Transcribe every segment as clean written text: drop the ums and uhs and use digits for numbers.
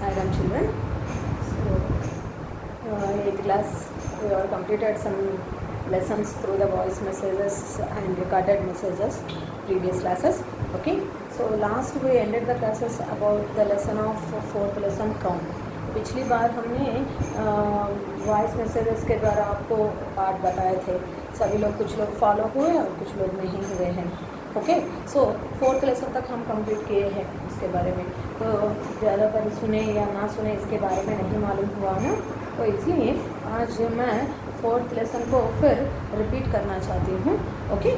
Saidam children. So, 8th class, we have completed some lessons through the voice messages and recorded messages, previous classes. Okay, so last we ended the classes about the lesson of 4th lesson count. पिछली बार हमने voice messages के द्वारा आपको part बताए थे. सभी लोग, कुछ लोग फॉलो हुए और कुछ लोग नहीं हुए हैं. ओके, सो 4th लेसन तक हम कंप्लीट किए हैं. उसके बारे में तो ज़्यादातर सुने या ना सुने इसके बारे में नहीं मालूम हुआ ना, तो इसलिए आज मैं 4th लेसन को फिर रिपीट करना चाहती हूँ. Okay,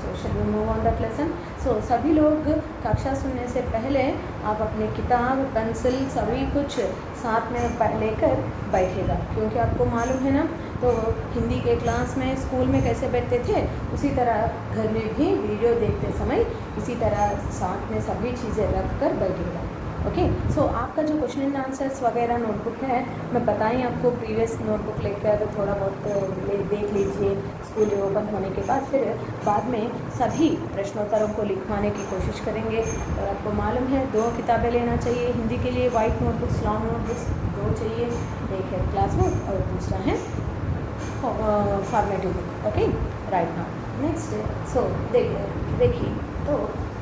so shall we move on that lesson. So सभी लोग कक्षा सुनने से पहले आप अपने किताब, पेंसिल सभी कुछ साथ में लेकर बैठेगा, क्योंकि आपको मालूम है ना, तो हिंदी के क्लास में स्कूल में कैसे बैठते थे उसी तरह घर में भी वीडियो देखते समय इसी तरह साथ में सभी चीज़ें रख कर बैठेगा. ओके, सो आपका जो क्वेश्चन एंड आंसर्स वगैरह नोटबुक है, मैं बताई आपको प्रीवियस नोटबुक लेकर थोड़ा बहुत देख लीजिए स्कूल ओपन होने के बाद. फिर बाद में सभी प्रश्नोत्तरों को लिखवाने की कोशिश करेंगे. और आपको मालूम है 2 किताबें लेना चाहिए हिंदी के लिए, वाइट नोटबुक्स, लॉन्ग नोटबुक्स 2 चाहिए. एक है क्लास बुक और दूसरा है formative book. Okay, right now next. So देखिए तो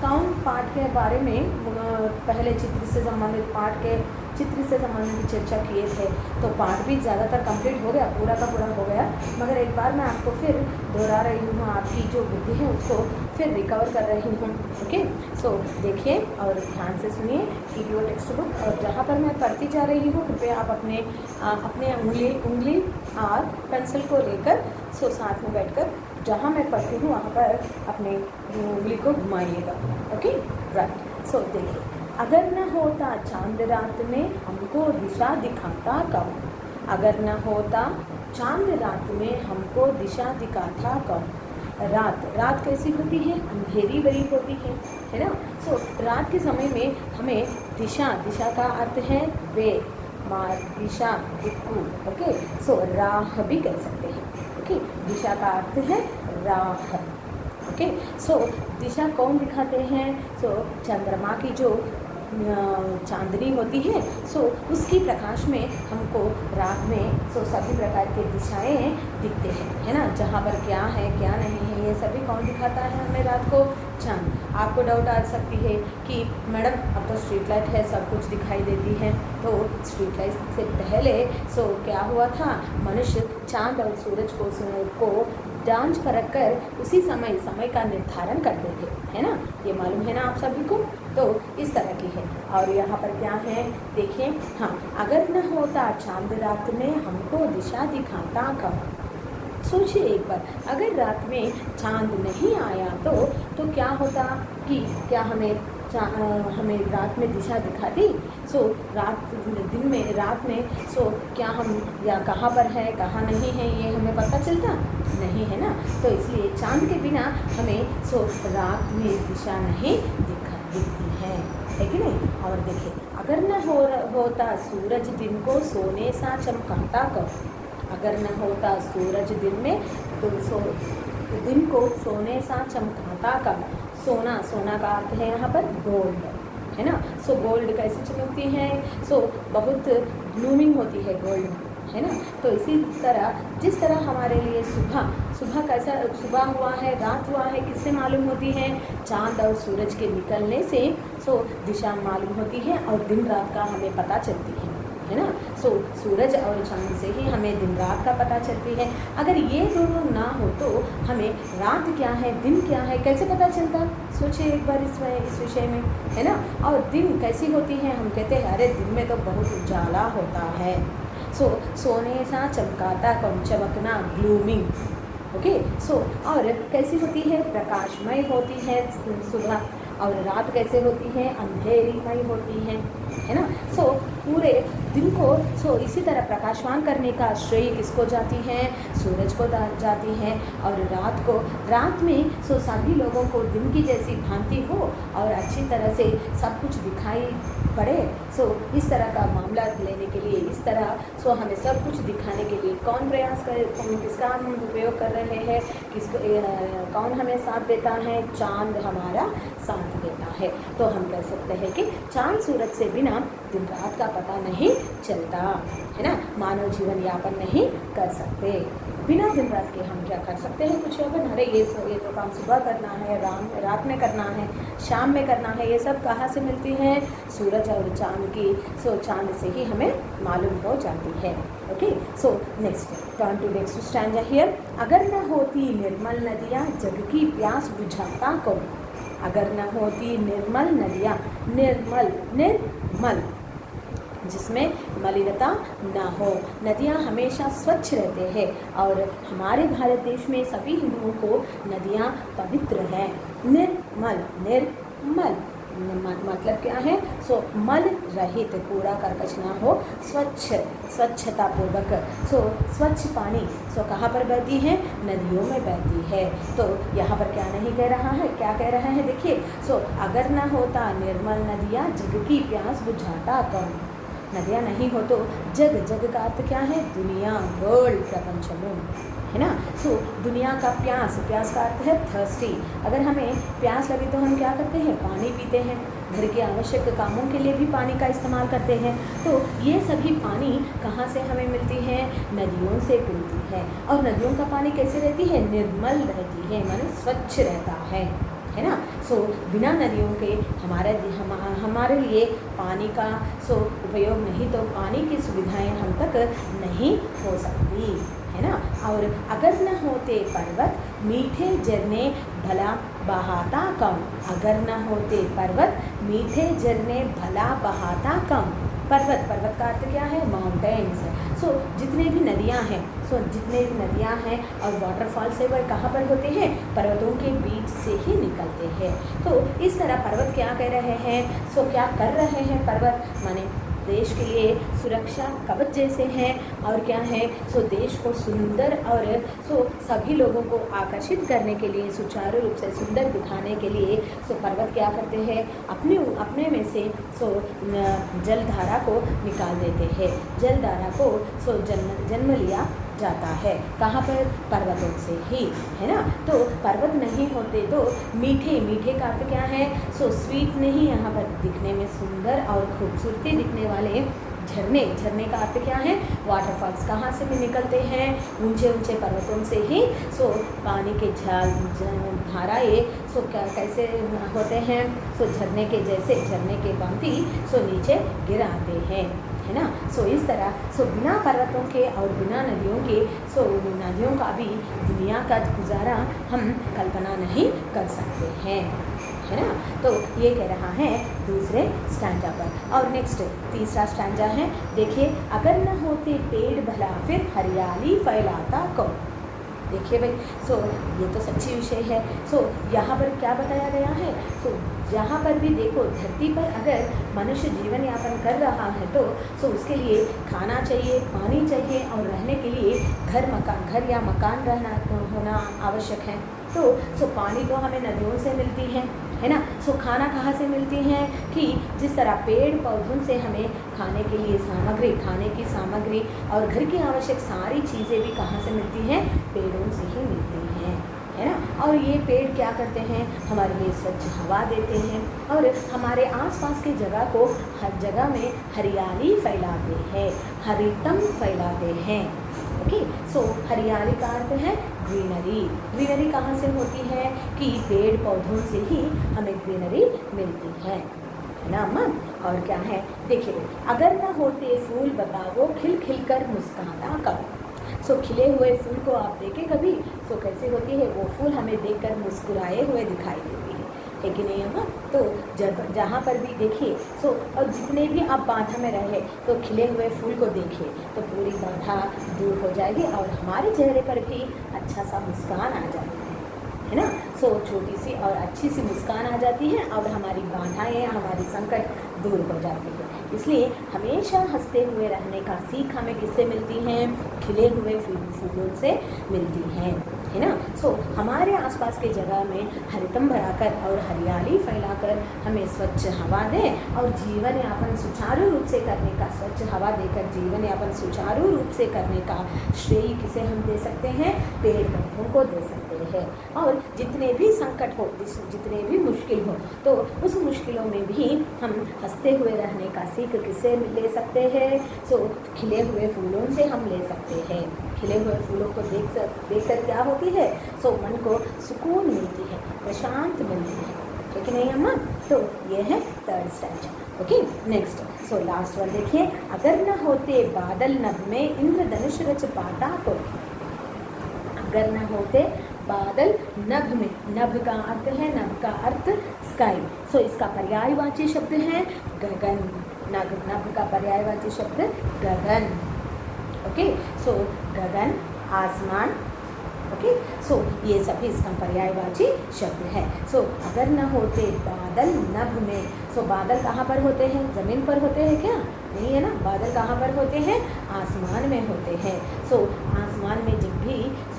काउंट पार्ट के बारे में पहले चित्र से संबंधित चर्चा किए थे, तो पार्ट भी ज़्यादातर कंप्लीट हो गया, पूरा का पूरा हो गया. मगर एक बार मैं आपको फिर दोहरा रही हूँ, आपकी जो बुद्धि है उसको फिर रिकवर कर रही हूँ. ओके, सो देखिए और ध्यान से सुनिए, कीप योर टेक्स्ट बुक. और जहाँ पर मैं पढ़ती जा रही हूँ कृपया आप अपने उंगली और पेंसिल को लेकर साथ में बैठकर जहाँ मैं पढ़ती हूँ वहाँ पर अपने उंगली को घुमाइएगा. Okay, right. सो देखिए, अगर न होता चांद रात में हमको दिशा दिखाता कौन. अगर न होता चांद रात में हमको दिशा दिखाता कौन. रात कैसी होती है, अंधेरी भरी होती है ना. सो रात के समय में हमें दिशा का अर्थ है वे, मार्ग, दिशा, दिक्कू. ओके, सो राह भी कह सकते हैं. ओके, दिशा का अर्थ है राह. ओके, सो दिशा कौन दिखाते हैं. सो चंद्रमा की जो चांदनी होती है, सो उसकी प्रकाश में हमको रात में सभी प्रकार के दिशाएं दिखते हैं, है ना. जहाँ पर क्या है क्या नहीं है ये सभी कौन दिखाता है हमें रात को, चांद. आपको डाउट आ सकती है कि मैडम अब तो स्ट्रीट लाइट है, सब कुछ दिखाई देती है. तो स्ट्रीट लाइट से पहले क्या हुआ था, मनुष्य चांद और सूरज को जांच परख कर उसी समय का निर्धारण करते थे, है ना. ये मालूम है ना आप सभी को. तो इस तरह की है. और यहाँ पर क्या है देखिए, हाँ, अगर न होता चांद रात में हमको दिशा दिखाता कौन. सोचिए एक बार, अगर रात में चांद नहीं आया तो क्या होता कि क्या हमें रात में दिशा दिखाती. रात में क्या हम या कहाँ पर है कहाँ नहीं है ये हमें पता चलता नहीं, है ना. तो इसलिए चांद के बिना हमें रात में दिशा नहीं दिखती है कि नहीं. और देखिए, अगर न होता सूरज दिन को सोने सा चमकाता कौन. अगर न होता सूरज दिन को सोने सा चमकाता कब. सोना का अर्थ है यहाँ पर गोल्ड, है ना. गोल्ड कैसे चमकती है, बहुत ग्लूमिंग होती है गोल्ड, है ना. तो इसी तरह जिस तरह हमारे लिए सुबह कैसा सुबह हुआ है, रात हुआ है, किससे मालूम होती है, चांद और सूरज के निकलने से दिशा मालूम होती है और दिन रात का हमें पता चलती है ना. सूरज और चांद से ही हमें दिन रात का पता चलती है. अगर ये दोनों ना हो तो हमें रात क्या है दिन क्या है कैसे पता चलता. सोचिए एक बार इस विषय में, है ना. और दिन कैसी होती है, हम कहते हैं अरे दिन में तो बहुत उजाला होता है. सोने सा चमकाता कौन, चमकना, ग्लूमिंग. ओके, और कैसी होती है, प्रकाशमय होती है सुबह. और रात कैसे होती है, अंधेरीमय होती है ना. पूरे दिन को इसी तरह प्रकाशवान करने का श्रेय किसको जाती है, सूरज को जाती है. और रात में सभी लोगों को दिन की जैसी भांति हो और अच्छी तरह से सब कुछ दिखाई पड़े, सो इस तरह का मामला लेने के लिए, इस तरह सो हमें सब कुछ दिखाने के लिए कौन प्रयास कर, किसका हम उपयोग कर रहे हैं, कौन हमें साथ देता है, चांद हमारा साथ देता है। तो हम कह सकते हैं कि चांद सूरज से बिना दिन रात का पता नहीं चलता, है ना। मानव जीवन यापन नहीं कर सकते बिना दिन रात के। हम क्या कर सकते हैं, कुछ यापन, अरे ये तो काम सुबह करना है, रात में करना है, शाम में करना है, ये सब कहाँ से मिलती हैं, सूरज और चांद की। सो चांद से ही हमें मालूम हो जाती है। Okay, so next turn to next stanza here. अगर न होती निर्मल नदियाँ जग की प्यास बुझाता कौन। अगर न होती निर्मल नदियाँ, निर्मल जिसमें मलिनता ना हो, नदियाँ हमेशा स्वच्छ रहते हैं। और हमारे भारत देश में सभी हिंदुओं को नदियाँ पवित्र हैं। निर्मल मतलब क्या है, सो मल रहित, कूड़ा करकच ना हो, स्वच्छता पूर्वक। सो स्वच्छ पानी सो कहाँ पर बहती है, नदियों में बहती है। तो यहाँ पर क्या नहीं कह रहा है, क्या कह रहा है, देखिए। सो अगर ना होता निर्मल नदियाँ जग की प्यास बुझाता कौन। नदियाँ नहीं हो तो जग का अर्थ क्या है, दुनिया, वर्ल्ड, प्रपंचम, है ना। सो दुनिया का प्यास का अर्थ है थर्स्टी। अगर हमें प्यास लगे तो हम क्या करते हैं, पानी पीते हैं, घर के आवश्यक कामों के लिए भी पानी का इस्तेमाल करते हैं। तो ये सभी पानी कहाँ से हमें मिलती है, नदियों से मिलती है। और नदियों का पानी कैसे रहती है, निर्मल रहती है, माने स्वच्छ रहता है ना। सो बिना नदियों के हमारे लिए पानी का उपयोग नहीं, तो पानी की सुविधाएं हम तक नहीं हो सकती, है ना। और अगर न होते पर्वत मीठे झरने भला बहाता कौन। अगर न होते पर्वत मीठे झरने भला बहाता कौन। पर्वत का अर्थ क्या है, माउंटेन्स। सो जितने भी नदियाँ हैं और वाटरफॉल से वह कहाँ पर होते हैं, पर्वतों के बीच से ही निकलते हैं। तो इस तरह पर्वत क्या कह रहे हैं, सो क्या कर रहे हैं पर्वत, माने देश के लिए सुरक्षा कवच जैसे हैं। और क्या है, सो देश को सुंदर और सभी लोगों को आकर्षित करने के लिए, सुचारू रूप से सुंदर दिखाने के लिए पर्वत क्या करते हैं, अपने में से जलधारा को निकाल देते हैं। जलधारा को जन्म लिया जाता है, कहाँ पर, पर्वतों से ही, है ना। तो पर्वत नहीं होते तो मीठे का अर्थ क्या है, स्वीट नहीं, यहाँ पर दिखने में सुंदर और खूबसूरती दिखने वाले झरने का अर्थ क्या है, वाटरफॉल्स कहाँ से भी निकलते हैं, ऊंचे पर्वतों से ही। पानी के धाराएँ कैसे होते हैं, झरने के जैसे, झरने के भांति नीचे गिर आते हैं, है ना। इस तरह बिना पर्वतों के और बिना नदियों के नदियों का भी दुनिया का गुजारा हम कल्पना नहीं कर सकते हैं, है ना। तो ये कह रहा है दूसरे स्टैंजा पर। और नेक्स्ट तीसरा स्टैंजा है, देखिए। अगर न होते पेड़ भला फिर हरियाली फैलाता कौन। देखिए भाई, ये तो सच्ची विषय है। यहाँ पर क्या बताया गया है, जहाँ पर भी देखो, धरती पर अगर मनुष्य जीवन यापन कर रहा है तो उसके लिए खाना चाहिए, पानी चाहिए, और रहने के लिए घर या मकान होना आवश्यक है। तो पानी तो हमें नदियों से मिलती है ना। खाना कहाँ से मिलती है, कि जिस तरह पेड़ पौधों से हमें खाने की सामग्री और घर की आवश्यक सारी चीज़ें भी कहाँ से मिलती हैं, पेड़ों से ही मिलती हैं, है ना। और ये पेड़ क्या करते हैं, हमारे लिए स्वच्छ हवा देते हैं और हमारे आसपास की जगह को हर जगह में हरियाली फैलाते हैं, हरितम फैलाते हैं। ओके, हरियाली का अर्थ है ग्रीनरी कहाँ से होती है, कि पेड़ पौधों से ही हमें ग्रीनरी मिलती है ना अम्मा। और क्या है, देखिए, अगर ना होते फूल बताओ खिल कर मुस्काना कब। खिले हुए फूल को आप देखें कभी, कैसे होती है वो फूल, हमें देखकर मुस्कुराए हुए दिखाई देती है कि नहीं अम्मा। तो जहाँ पर भी देखिए, और जितने भी आप बाधा में रहे तो खिले हुए फूल को देखिए तो पूरी बाधा दूर हो जाएगी और हमारे चेहरे पर भी अच्छा सा मुस्कान आ जाती है ना। छोटी सी और अच्छी सी मुस्कान आ जाती है और हमारी बाधाएं, हमारी संकट दूर हो जाती है। इसलिए हमेशा हंसते हुए रहने का सीख हमें किससे मिलती हैं, खिले हुए फूलों से मिलती हैं, है ना। सो हमारे आसपास के जगह में हरितम भराकर और हरियाली फैलाकर हमें स्वच्छ हवा दें और जीवन यापन सुचारू रूप से करने का, स्वच्छ हवा देकर जीवन यापन सुचारू रूप से करने का श्रेय किसे हम दे सकते हैं? पेड़ पौधों को दे सकते हैं। और जितने भी संकट हो, जितने भी मुश्किल हो, तो उस मुश्किलों में भी हम हंसते हुए रहने का सीख किससे ले सकते हैं? सो खिले हुए फूलों से हम ले सकते हैं। खिले हुए फूलों को देखकर क्या होती है? सो मन को सुकून मिलती है, प्रशांत मिलती है कि नहीं अम्मा? तो ये है third stanza. Okay, next. So last one देखिए, अगर न होते बादल नभ में इंद्रधनुष रच पाता को। अगर न होते बादल नभ में, नभ का अर्थ है, नभ का अर्थ स्काई। सो इसका पर्यायवाची शब्द है गगन। नभ का पर्यायवाची शब्द गगन। ओके, सो गगन, आसमान। ओके, सो ये सभी इसका पर्यायवाची शब्द है। सो अगर न होते बादल नभ में, सो बादल कहाँ पर होते हैं? ज़मीन पर होते हैं क्या? नहीं है ना। बादल कहाँ पर होते हैं? आसमान में होते हैं। सो आसमान में जब भी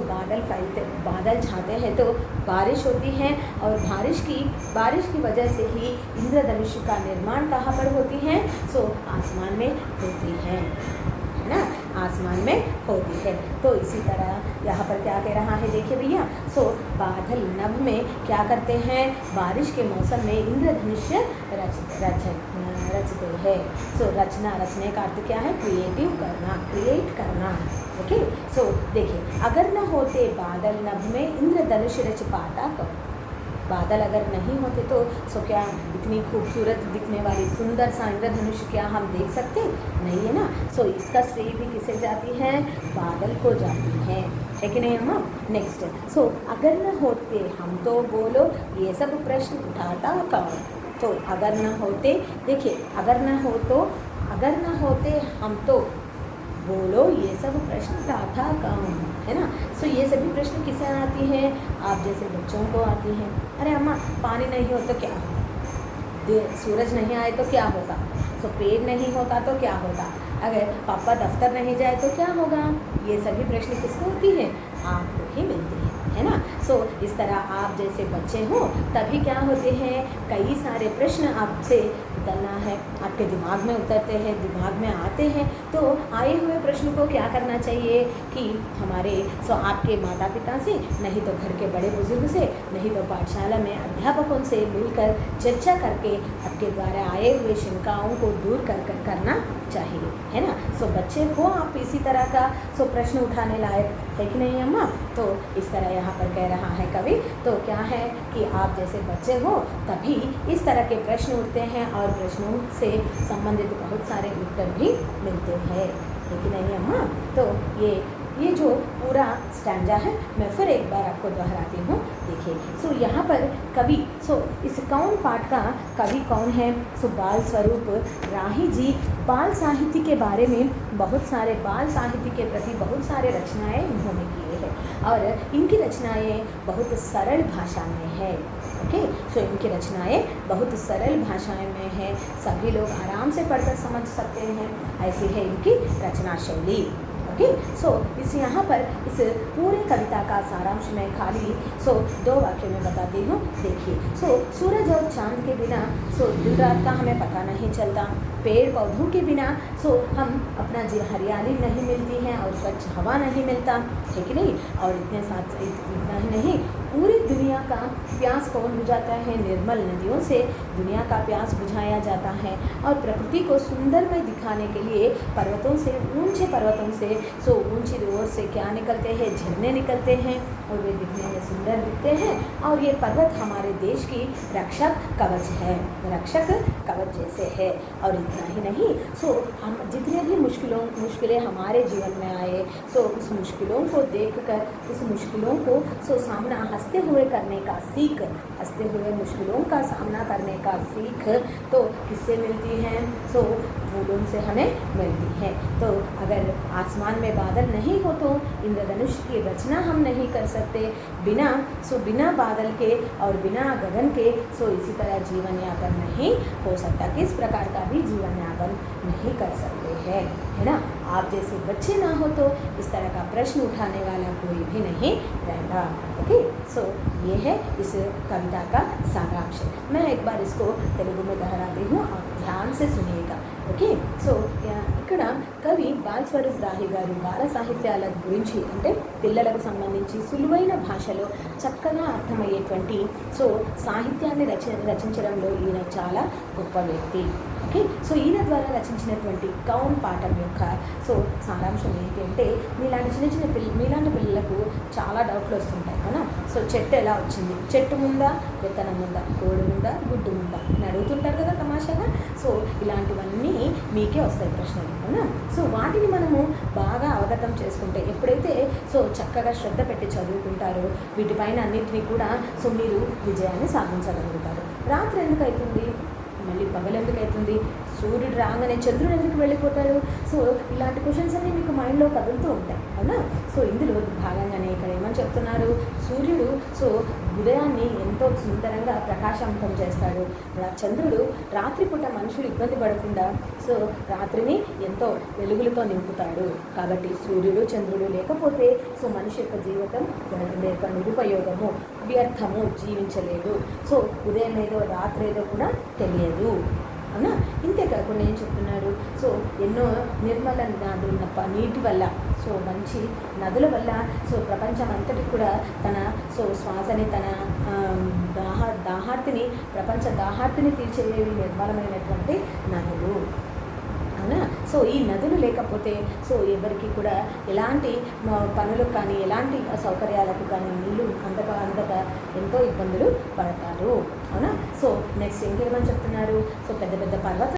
बादल फैलते, बादल छाते हैं तो बारिश होती है, और बारिश की वजह से ही इंद्रधनुष का निर्माण कहाँ पर होती है? सो आसमान में होती है ना, आसमान में होती है। तो इसी तरह यहाँ पर क्या कह रहा है देखिए भैया। सो बादल नभ में क्या करते हैं? बारिश के मौसम में इंद्रधनुष रचते हैं। सो रचना, रचने का अर्थ क्या है? क्रिएटिव करना, क्रिएट करना। ओके, सो देखिए, अगर न होते बादल नभ में इंद्रधनुष रच पाता कब। बादल अगर नहीं होते तो सो क्या इतनी खूबसूरत दिखने वाली सुंदर सा इंद्रधनुष क्या हम देख सकते? नहीं है ना। सो इसका श्रेय भी किसे जाती है? बादल को जाती है कि नहीं अम्मा? नेक्स्ट। सो अगर न होते हम तो बोलो ये सब प्रश्न उठाता कौन। तो अगर न होते, देखिए, अगर न होते हम तो बोलो ये सब प्रश्न उठाता कौन, है ना। सो ये सभी प्रश्न किसे आती हैं? आप जैसे बच्चों को आती हैं। अरे अम्मा, पानी नहीं हो तो क्या होगा? सूरज नहीं आए तो क्या होगा? सो पेड़ नहीं होता तो क्या होगा? अगर पापा दफ्तर नहीं जाए तो क्या होगा? ये सभी प्रश्न किसको होती हैं? आपको ही मिलती है ना। सो इस तरह आप जैसे बच्चे हो तभी क्या होते हैं? कई सारे प्रश्न आपसे उतरना है, आपके दिमाग में उतरते हैं, दिमाग में आते हैं। तो आए हुए प्रश्न को क्या करना चाहिए कि हमारे आपके माता पिता से, नहीं तो घर के बड़े बुजुर्ग से, नहीं तो पाठशाला में अध्यापकों से मिलकर चर्चा करके आपके द्वारा आए हुए शंकाओं को दूर करना चाहिए, है ना। सो बच्चे हो आप इसी तरह का प्रश्न उठाने लायक है कि नहीं अम्मा? तो इस तरह यहाँ पर कह रहा है कवि। तो क्या है कि आप जैसे बच्चे हो तभी इस तरह के प्रश्न उठते हैं और प्रश्नों से संबंधित बहुत सारे उत्तर भी मिलते हैं, है कि नहीं अम्मा? तो ये जो पूरा स्टैंजा है मैं फिर एक बार आपको दोहराती हूँ। देखिए, सो यहाँ पर कवि, इस कौन पाठ का कवि कौन है? बाल स्वरूप राही जी बाल साहित्य के बारे में बहुत सारे, बाल साहित्य के प्रति बहुत सारे रचनाएं इन्होंने किए हैं और इनकी रचनाएं बहुत सरल भाषा में है। ओके, सो इनकी रचनाएं बहुत सरल भाषाएं में है, सभी लोग आराम से पढ़कर समझ सकते हैं, ऐसी है इनकी रचना शैली। ओके, सो इस यहाँ पर इस पूरे कविता का सारांश मैं खाली 2 वाक्य में बताती हूँ। देखिए, सूरज और चांद के बिना दिन रात का हमें पता नहीं चलता। पेड़ पौधों के बिना हम अपना हरियाली नहीं मिलती है और स्वच्छ हवा नहीं मिलता है कि नहीं। और इतना ही नहीं, पूरी दुनिया का प्यास कौन बुझाता है? निर्मल नदियों से दुनिया का प्यास बुझाया जाता है। और प्रकृति को सुंदरमय दिखाने के लिए पर्वतों से, ऊंचे पर्वतों से ऊंची ओर से क्या निकलते हैं? झरने निकलते हैं और वे दिखने में सुंदर दिखते हैं। और ये पर्वत हमारे देश की रक्षक कवच है, रक्षक कवच जैसे है। और इतना ही नहीं, हम जितने भी मुश्किलें हमारे जीवन में आए, उस मुश्किलों को देखकर, उस मुश्किलों को सामना हंसते हुए करने का सीख, हंसते हुए मुश्किलों का सामना करने का सीख तो किससे मिलती है? फूलों से हमें मिलती है। तो अगर आसमान में बादल नहीं हो तो इंद्रधनुष की रचना हम नहीं कर सकते। बिना बादल के और बिना गगन के इसी तरह जीवन यापन नहीं हो सकता। किस प्रकार का भी जीवन यापन नहीं कर सकते हैं, है ना। आप जैसे बच्चे ना हो तो इस तरह का प्रश्न उठाने वाला कोई भी नहीं रहता। ओके, सो ये है इस कविता का सारांश। मैं एक बार इसको तेलुगु में दोहराती हूँ, आप ध्यान से सुनिएगा। ఓకే, సో ఇక్కడ కవి బాలస్వరూప్ రాహి గారు బాల సాహిత్యాల గురించి అంటే పిల్లలకు సంబంధించి సులువైన భాషలో చక్కగా అర్థమయ్యేటువంటి సాహిత్యాన్ని రచించడంలో ఈయన చాలా గొప్ప వ్యక్తి. ఓకే, సో ఈయన ద్వారా రచించినటువంటి కౌన్ పాఠం యొక్క సారాంశం ఏంటి అంటే, మీలాంటి పిల్లలకు చాలా డౌట్లు వస్తుంటాయి అవునా. సో చెట్టు ఎలా వచ్చింది, చెట్టు ముందా విత్తనం ముందా, కోడి ముందా గుడ్డు ముందా అని అడుగుతుంటారు కదా తమాషాగా. సో ఇలాంటివన్నీ మీకే వస్తాయి ప్రశ్నలు అవునా. సో వాటిని మనము బాగా అవగతం చేసుకుంటే, ఎప్పుడైతే చక్కగా శ్రద్ధ పెట్టి చదువుకుంటారో వీటిపైన అన్నింటినీ కూడా మీరు విజయాన్ని సాధించగలుగుతారు. రాత్రి ఎందుకు అవుతుంది, మళ్ళీ పగలు ఎందుకు అవుతుంది, సూర్యుడు రాగానే చంద్రుడు ఎందుకు వెళ్ళిపోతాడు. సో ఇలాంటి క్వశ్చన్స్ అన్నీ మీకు మైండ్లో కదులుతూ ఉంటాయి అవునా. సో ఇందులో భాగంగానే ఇక్కడ ఏమని చెప్తున్నారు, సూర్యుడు ఉదయాన్ని ఎంతో సుందరంగా ప్రకాశవంతం చేస్తాడు. చంద్రుడు రాత్రిపూట మనుషులు ఇబ్బంది పడకుండా రాత్రిని ఎంతో వెలుగులతో నింపుతాడు. కాబట్టి సూర్యుడు చంద్రుడు లేకపోతే మనిషి యొక్క జీవితం నిరుపయోగము, వ్యర్థము, జీవించలేదు. ఉదయం ఏదో రాత్రి ఏదో కూడా తెలియదు అవునా. ఇంతేకాకుండా ఏం చెప్తున్నారు, ఎన్నో నిర్మల నదుల నీటి వల్ల మంచి నదుల వల్ల ప్రపంచం అంతటి కూడా తన శ్వాసని, తన దాహార్తిని, ప్రపంచ దాహార్తిని తీర్చేవి నిర్మలమైనటువంటి నదులు అవునా. ఈ నదులు లేకపోతే ఎవరికి కూడా ఎలాంటి పనులకు కానీ ఎలాంటి సౌకర్యాలకు కానీ నీళ్ళు అందక ఎంతో ఇబ్బందులు పడతారు అవునా. నెక్స్ట్ ఇంకేమని చెప్తున్నారు, పెద్ద పెద్ద పర్వత